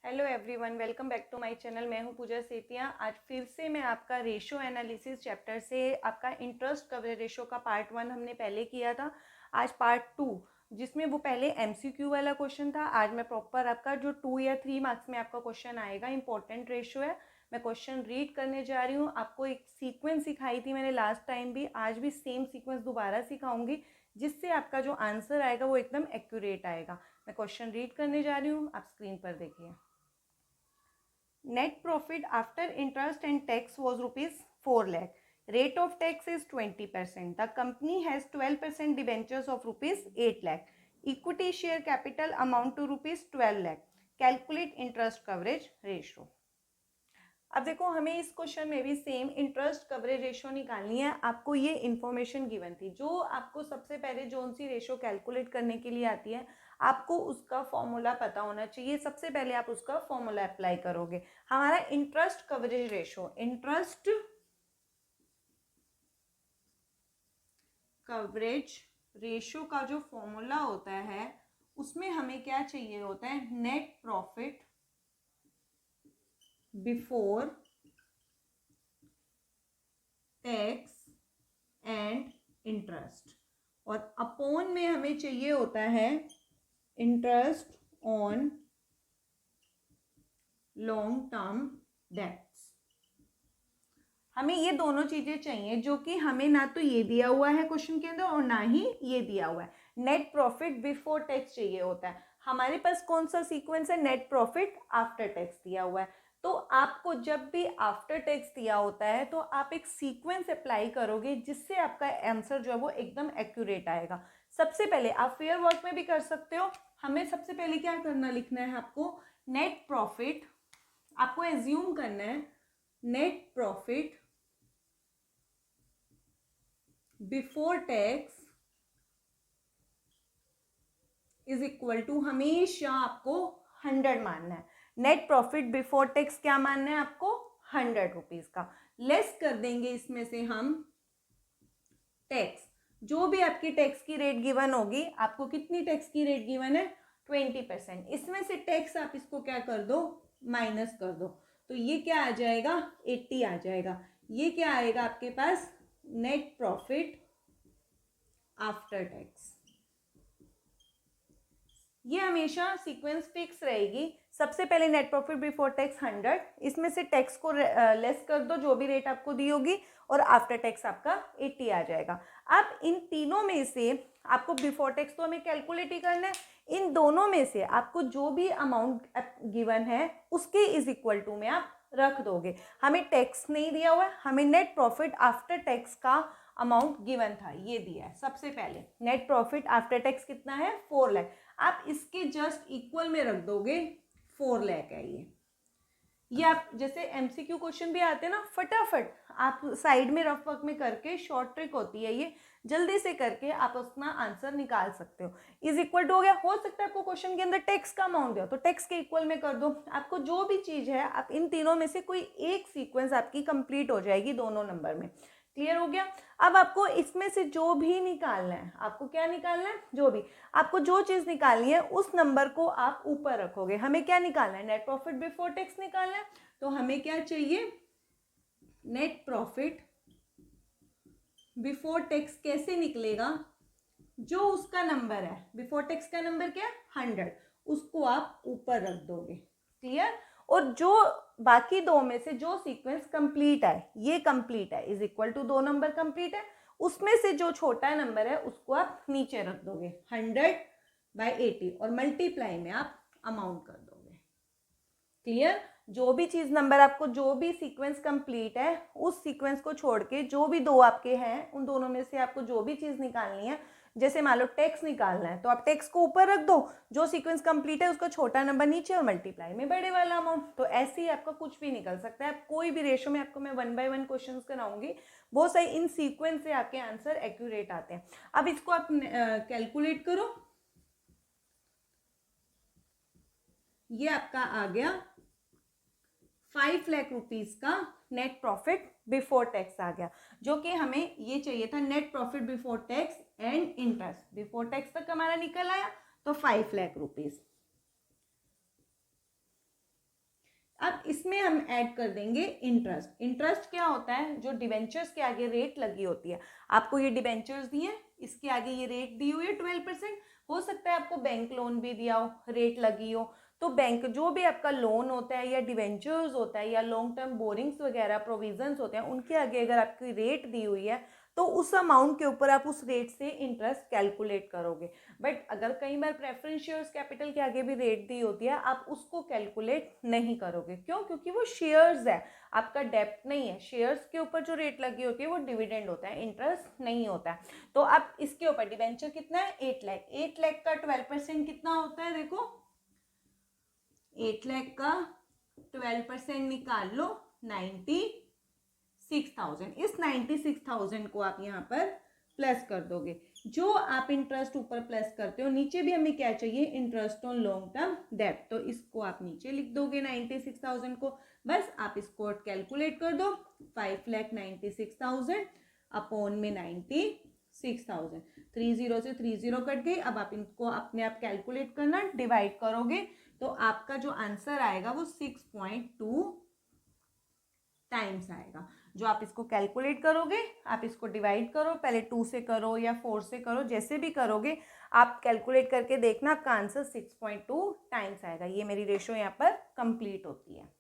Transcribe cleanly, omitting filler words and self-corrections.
Hello everyone, welcome back to my channel. मैं हूं पूजा सेतिया। आज फिर से मैं आपका रेशो एनालिसिस चैप्टर से आपका इंटरेस्ट कवरेज रेशो का पार्ट 1 हमने पहले किया था। आज पार्ट 2, जिसमें वो पहले एमसीक्यू वाला क्वेश्चन था, आज मैं प्रॉपर आपका जो 2 या 3 मार्क्स में आपका क्वेश्चन आएगा, इंपॉर्टेंट रेशो है। मैं क्वेश्चन रीड करने जा रही हूँ। आपको एक सीक्वेंस सिखाई थी मैंने लास्ट टाइम भी, आज भी सेम सीक्वेंस दोबारा सिखाऊंगी, जिससे आपका जो आंसर आएगा वो एकदम एक्यूरेट आएगा। मैं क्वेश्चन रीड करने जा रही हूँ, आप स्क्रीन पर देखिए। Net profit after interest and tax was rupees 4 lakh. Rate of tax is 20%. The company has 12% debentures of rupees 8 lakh. Equity share capital amount to rupees 12 lakh. Calculate interest coverage ratio. अब देखो, हमें इस question में भी same interest coverage ratio निकालनी है। आपको ये इन्फॉर्मेशन गिवन थी, जो आपको सबसे पहले जोन सी रेशो कैलकुलेट करने के लिए आती है, आपको उसका फॉर्मूला पता होना चाहिए। सबसे पहले आप उसका फॉर्मूला अप्लाई करोगे। हमारा interest coverage ratio, interest coverage ratio का जो फॉर्मूला होता है, उसमें हमें क्या चाहिए होता है? Net profit before tax and interest, और अपॉन में हमें चाहिए होता है interest on long term debts. हमें ये दोनों चीजें चाहिए, जो कि हमें ना तो ये दिया हुआ है क्वेश्चन के अंदर और ना ही ये दिया हुआ है। नेट प्रॉफिट बिफोर टैक्स चाहिए होता है। हमारे पास कौन सा सीक्वेंस है? नेट प्रॉफिट आफ्टर टैक्स दिया हुआ है। तो आपको जब भी आफ्टर टैक्स दिया होता है तो आप एक सीक्वेंस अप्लाई करोगे, जिससे आपका आंसर जो है वो एकदम एक्यूरेट आएगा। सबसे पहले आप फेयर वर्क में भी कर सकते हो। हमें सबसे पहले क्या करना, लिखना है आपको नेट प्रॉफिट। आपको एज्यूम करना है net profit before tax is equal to, हमेशा आपको 100 मानना है। नेट प्रॉफिट बिफोर टैक्स क्या मानना है आपको? 100 रुपीज का। लेस कर देंगे इसमें से हम टैक्स। जो भी आपकी टैक्स की रेट गिवन होगी, आपको कितनी टैक्स की रेट गिवन है? 20%। इसमें से टैक्स आप इसको क्या कर दो? माइनस कर दो। तो ये क्या आ जाएगा? 80 आ जाएगा। ये क्या आएगा आपके पास? Net profit after tax. ये हमेशा सीक्वेंस फिक्स रहेगी। सबसे पहले नेट प्रॉफिट बिफोर टैक्स 100, इसमें से टैक्स को लेस कर दो, जो भी रेट आपको दी होगी, और आफ्टर टैक्स आपका 80 आ जाएगा। अब इन तीनों में से आपको बिफोर टैक्स तो हमें कैलकुलेट ही करना है। इन दोनों में से आपको जो भी अमाउंट गिवन है, उसके इज इक्वल टू में आप रख दोगे। हमें टैक्स नहीं दिया हुआ है, हमें नेट प्रॉफिट आफ्टर टैक्स का अमाउंट गिवन था, ये दिया है। सबसे पहले नेट प्रॉफिट आफ्टर टैक्स कितना है? 4 लाख। आप इसके जस्ट इक्वल में रख दोगे 4 लाख है ये आप जैसे एमसीक्यू क्वेश्चन भी आते हैं ना, फटाफट आप साइड में रफ वर्क में करके, शॉर्ट ट्रिक होती है ये, जल्दी से करके आप अपना आंसर निकाल सकते हो। इज इक्वल टू हो गया। हो सकता है आपको क्वेश्चन के अंदर टैक्स का अमाउंट दिया, तो टैक्स के इक्वल में कर दो। आपको जो भी चीज है, आप इन तीनों में से कोई एक सीक्वेंस आपकी कंप्लीट हो जाएगी दोनों नंबर में। क्लियर हो गया? अब आपको इसमें से जो भी निकालना है, आपको क्या निकालना है? जो भी आपको जो चीज निकालनी है, उस नंबर को आप ऊपर रखोगे। हमें क्या निकालना है? नेट प्रॉफिट बिफोर टैक्स निकालना है। तो हमें क्या चाहिए? नेट प्रॉफिट बिफोर टैक्स कैसे निकलेगा? जो उसका नंबर है, बिफोर टैक्स का नंबर क्या है? 100, उसको आप ऊपर रख दोगे। क्लियर? और जो बाकी दो में से जो सीक्वेंस कंप्लीट है, ये कंप्लीट है, is equal to 2 number complete है, उसमें से जो छोटा नंबर है उसको आप नीचे रख दोगे 100/80, और मल्टीप्लाई में आप अमाउंट कर दोगे। क्लियर? जो भी चीज नंबर आपको, जो भी सीक्वेंस कंप्लीट है, उस सीक्वेंस को छोड़ के जो भी दो आपके हैं, उन दोनों में से आपको जो भी चीज निकालनी है, जैसे मान लो टैक्स निकालना है, तो आप टैक्स को ऊपर रख दो, जो सीक्वेंस कंप्लीट है उसका छोटा नंबर नीचे, और मल्टीप्लाई में बड़े वाला अमाउंट। तो ऐसे ही आपका कुछ भी निकल सकता है। आप कोई भी रेशो में, आपको मैं 1 बाय 1 क्वेश्चंस कराऊंगी, बहुत सारे इन सीक्वेंस से आपके आंसर एक्यूरेट आते हैं। अब इसको आप कैलकुलेट करो। ये आपका आ गया 5 लाख रुपीज का नेट प्रॉफिट बिफोर टैक्स आ गया, जो कि हमें ये चाहिए था net profit before tax and interest. Before tax तक हमारा निकल आया, तो 5 लाख रुपीज। इसमें हम ऐड कर देंगे इंटरेस्ट। इंटरेस्ट क्या होता है, जो डिबेंचर्स के आगे रेट लगी होती है। आपको ये डिबेंचर्स दिए, इसके आगे ये रेट दी हुई है 12%। हो सकता है आपको बैंक लोन भी दिया हो, रेट लगी हो, तो बैंक जो भी आपका लोन होता है या डिवेंचर्स होता है या लॉन्ग टर्म बोरिंग्स वगैरह प्रोविजंस होते हैं, उनके आगे अगर आपकी रेट दी हुई है तो उस अमाउंट के ऊपर आप उस रेट से इंटरेस्ट कैलकुलेट करोगे। बट अगर कई बार प्रेफरेंस शेयर्स कैपिटल के आगे भी रेट दी होती है, आप उसको कैलकुलेट नहीं करोगे। क्यों? क्योंकि वो शेयर्स है, आपका डेप्ट नहीं है। शेयर्स के ऊपर जो रेट लगी होती है वो डिविडेंड होता है, इंटरेस्ट नहीं होता है। तो अब इसके ऊपर डिवेंचर कितना है, 8 लाख। 8 लाख का 12% कितना होता है, देखो 8 लाख का 12% निकाल लो, 96,000। इस 96,000 को आप यहाँ पर प्लस कर दोगे। जो आप इंटरेस्ट ऊपर प्लस करते हो, नीचे भी हमें क्या चाहिए, interest on long term debt, तो इसको आप नीचे लिख दोगे 96,000 को। बस आप इसको कैलकुलेट कर दो, 5,96,000 अपॉन में 96,000। 30 से 30 कट गई। अब आप इनको अपने आप कैलकुलेट करना, डिवाइड करोगे तो आपका जो आंसर आएगा वो 6.2 टाइम्स आएगा। जो आप इसको कैलकुलेट करोगे, आप इसको डिवाइड करो, पहले 2 से करो या 4 से करो, जैसे भी करोगे आप कैलकुलेट करके देखना, आपका आंसर 6.2 टाइम्स आएगा। ये मेरी रेशो यहाँ पर कंप्लीट होती है।